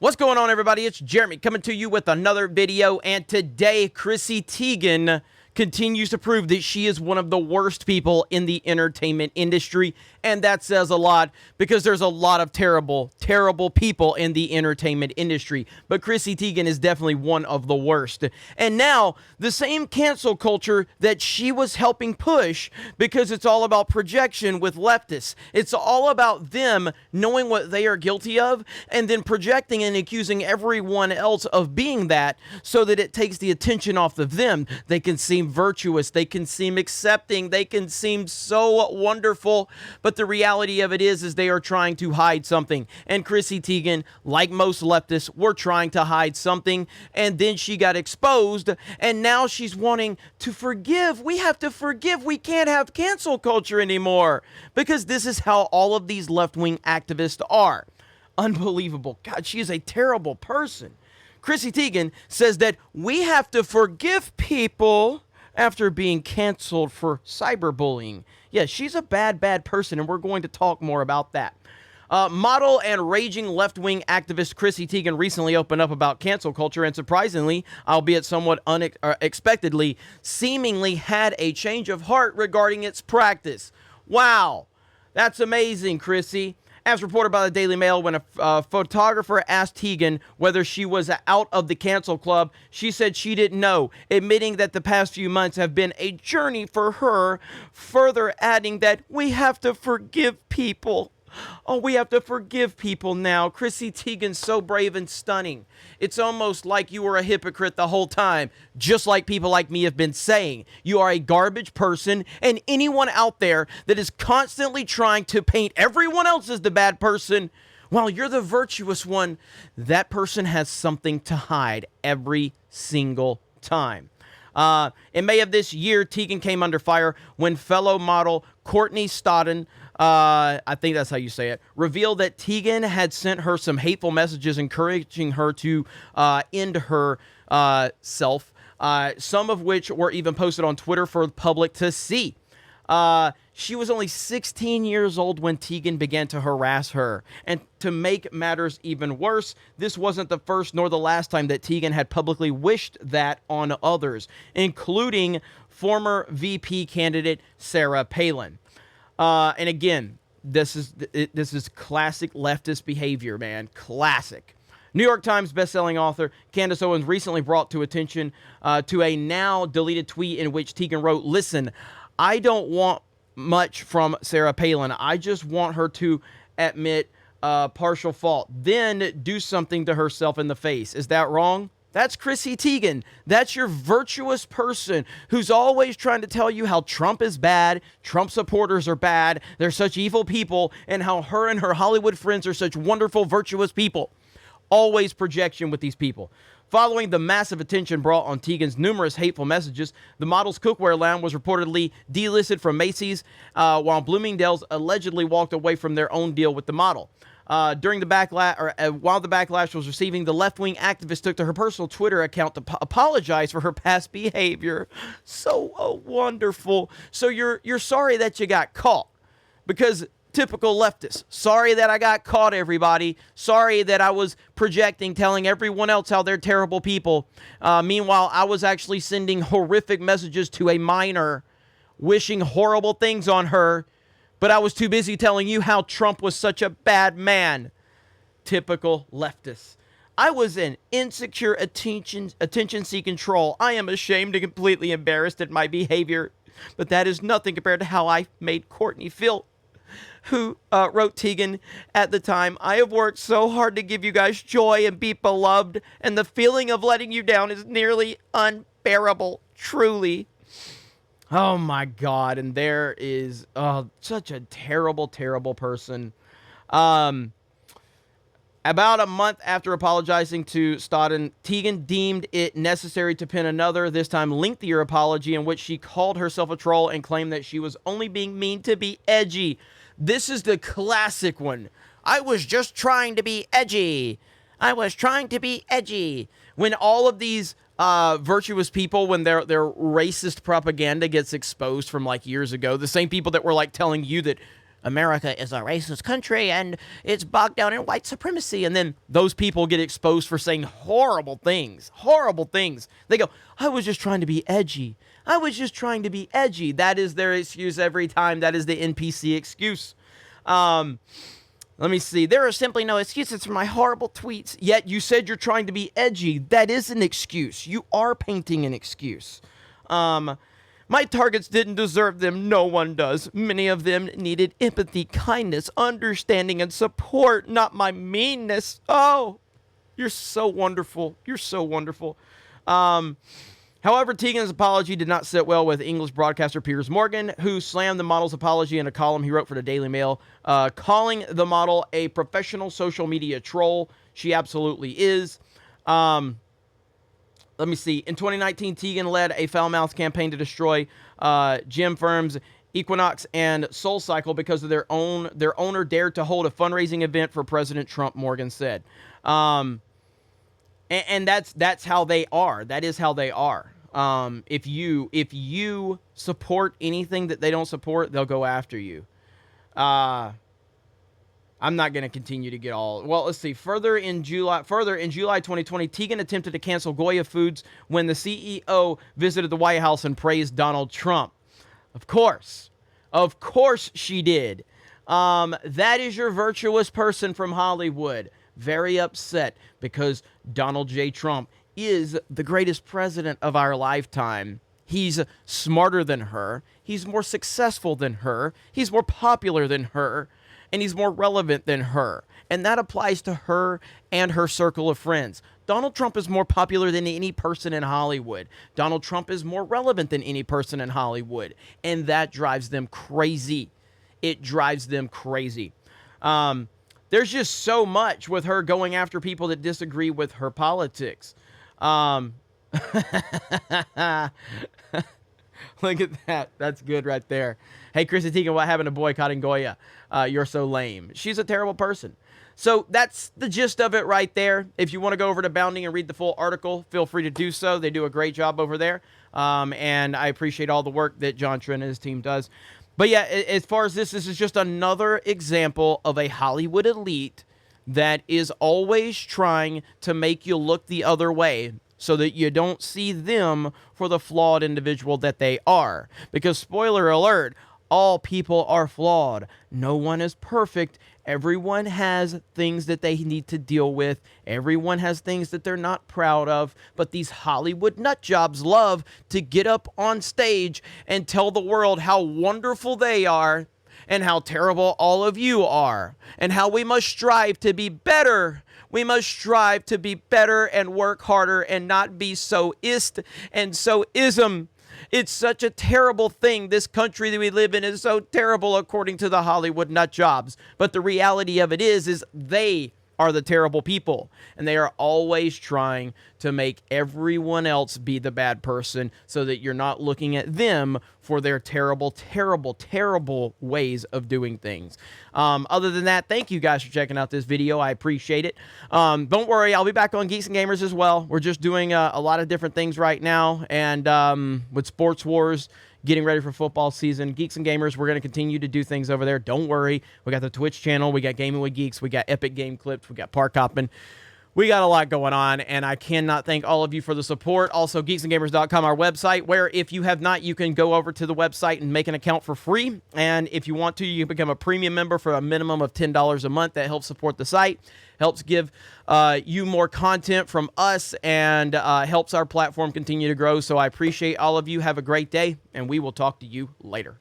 What's going on, everybody? It's Jeremy coming to you with another video, and today Chrissy Teigen continues to prove that she is one of the worst people in the entertainment industry, and that says a lot because there's a lot of terrible people in the entertainment industry, but Chrissy Teigen is definitely one of the worst. And now, the same cancel culture that she was helping push, because it's all about projection with leftists. It's all about them knowing what they are guilty of and then projecting and accusing everyone else of being that so that it takes the attention off of them. They can seem virtuous, they can seem accepting, they can seem so wonderful, but the reality of it is they are trying to hide something. And Chrissy Teigen, like most leftists, were trying to hide something, and then she got exposed, and now she's wanting to forgive. We have to forgive. We can't have cancel culture anymore because this is how all of these left-wing activists are. Unbelievable. God, she is a terrible person. Chrissy Teigen says that we have to forgive people after being canceled for cyberbullying. Yeah, she's a bad person, and we're going to talk more about that. Model and raging left-wing activist Chrissy Teigen recently opened up about cancel culture, and surprisingly, albeit somewhat unexpectedly, seemingly had a change of heart regarding its practice. Wow, that's amazing, Chrissy. As reported by the Daily Mail, when a photographer asked Teigen whether she was out of the cancel club, she said she didn't know, admitting that the past few months have been a journey for her, further adding that we have to forgive people. Oh, we have to forgive people now. Chrissy Teigen's so brave and stunning. It's almost like you were a hypocrite the whole time, just like people like me have been saying. You are a garbage person, and anyone out there that is constantly trying to paint everyone else as the bad person, while you're the virtuous one, that person has something to hide every single time. In May of this year, Teigen came under fire when fellow model Courtney Stodden, I think that's how you say it, revealed that Teigen had sent her some hateful messages encouraging her to end her self, some of which were even posted on Twitter for the public to see. She was only 16 years old when Teigen began to harass her. And to make matters even worse, this wasn't the first nor the last time that Teigen had publicly wished that on others, including former VP candidate Sarah Palin. And again, this is classic leftist behavior, man. Classic. New York Times bestselling author Candace Owens recently brought to attention to a now deleted tweet in which Teigen wrote, "Listen, I don't want much from Sarah Palin. I just want her to admit partial fault, then do something to herself in the face. Is that wrong?" That's Chrissy Teigen. That's your virtuous person who's always trying to tell you how Trump is bad, Trump supporters are bad, they're such evil people, and how her and her Hollywood friends are such wonderful, virtuous people. Always projection with these people. Following the massive attention brought on Teigen's numerous hateful messages, the model's cookware line was reportedly delisted from Macy's, while Bloomingdale's allegedly walked away from their own deal with the model. While the backlash was receiving, the left-wing activist took to her personal Twitter account to apologize for her past behavior. So wonderful. So you're sorry that you got caught, because typical leftists. Sorry that I got caught, everybody. Sorry that I was projecting, telling everyone else how they're terrible people. Meanwhile, I was actually sending horrific messages to a minor, wishing horrible things on her, but I was too busy telling you how Trump was such a bad man. Typical leftists. I was an insecure attention-seeking troll. I am ashamed and completely embarrassed at my behavior, but that is nothing compared to how I made Courtney feel, who wrote Teigen at the time. "I have worked so hard to give you guys joy and be beloved, and the feeling of letting you down is nearly unbearable, truly." Oh my God, and there is such a terrible person. About a month after apologizing to Stodden, Teigen deemed it necessary to pen another, this time lengthier apology, in which she called herself a troll and claimed that she was only being mean to be edgy. This is the classic one. "I was just trying to be edgy. I was trying to be edgy." When all of these virtuous people, when their racist propaganda gets exposed from like years ago, the same people that were like telling you that America is a racist country and it's bogged down in white supremacy. And then those people get exposed for saying horrible things, horrible things. They go, I was just trying to be edgy. I was just trying to be edgy. That is their excuse every time. That is the NPC excuse. Let me see. There are simply no excuses for my horrible tweets. Yet you said you're trying to be edgy. That is an excuse. You are painting an excuse. My targets didn't deserve them. No one does. Many of them needed empathy, kindness, understanding, and support, not my meanness. Oh, you're so wonderful. You're so wonderful. However, Teigen's apology did not sit well with English broadcaster Piers Morgan, who slammed the model's apology in a column he wrote for the Daily Mail, calling the model a professional social media troll. She absolutely is. Let me see. In 2019, Teigen led a foul-mouthed campaign to destroy gym firms Equinox and SoulCycle because of their owner dared to hold a fundraising event for President Trump, Morgan said. And that's how they are. That is how they are. If you support anything that they don't support, they'll go after you. I'm not going to continue to get all. Well, let's see. Further in July 2020, Teigen attempted to cancel Goya Foods when the CEO visited the White House and praised Donald Trump. Of course she did. That is your virtuous person from Hollywood. Very upset because Donald J. Trump is the greatest president of our lifetime. He's smarter than her. He's more successful than her. He's more popular than her. And he's more relevant than her. And that applies to her and her circle of friends. Donald Trump is more popular than any person in Hollywood. Donald Trump is more relevant than any person in Hollywood. And that drives them crazy. It drives them crazy. There's just so much with her going after people that disagree with her politics. Look at that. That's good right there. Hey, Chrissy Teigen, what happened to boycotting Goya? You're so lame. She's a terrible person. So that's the gist of it right there. If you want to go over to Bounding and read the full article, feel free to do so. They do a great job over there. And I appreciate all the work that John Trent and his team does. But yeah, as far as this is just another example of a Hollywood elite that is always trying to make you look the other way so that you don't see them for the flawed individual that they are. Because spoiler alert, all people are flawed. No one is perfect. Everyone has things that they need to deal with. Everyone has things that they're not proud of. But these Hollywood nutjobs love to get up on stage and tell the world how wonderful they are and how terrible all of you are and how we must strive to be better. We must strive to be better and work harder and not be so ist and so ism. It's such a terrible thing. This country that we live in is so terrible according to the Hollywood nutjobs. But the reality of it is they are the terrible people. And they are always trying to make everyone else be the bad person so that you're not looking at them for their terrible, terrible, terrible ways of doing things. Other than that, thank you guys for checking out this video. I appreciate it. Don't worry, I'll be back on Geeks and Gamers as well. We're just doing a lot of different things right now. And with Sports Wars, getting ready for football season, Geeks and Gamers, we're going to continue to do things over there. Don't worry. We got the Twitch channel. We got Gaming with Geeks. We got Epic Game Clips. We got Park Hopping. We got a lot going on, and I cannot thank all of you for the support. Also, geeksandgamers.com, our website, where if you have not, you can go over to the website and make an account for free. And if you want to, you can become a premium member for a minimum of $10 a month. That helps support the site, helps give you more content from us, and helps our platform continue to grow. So I appreciate all of you. Have a great day, and we will talk to you later.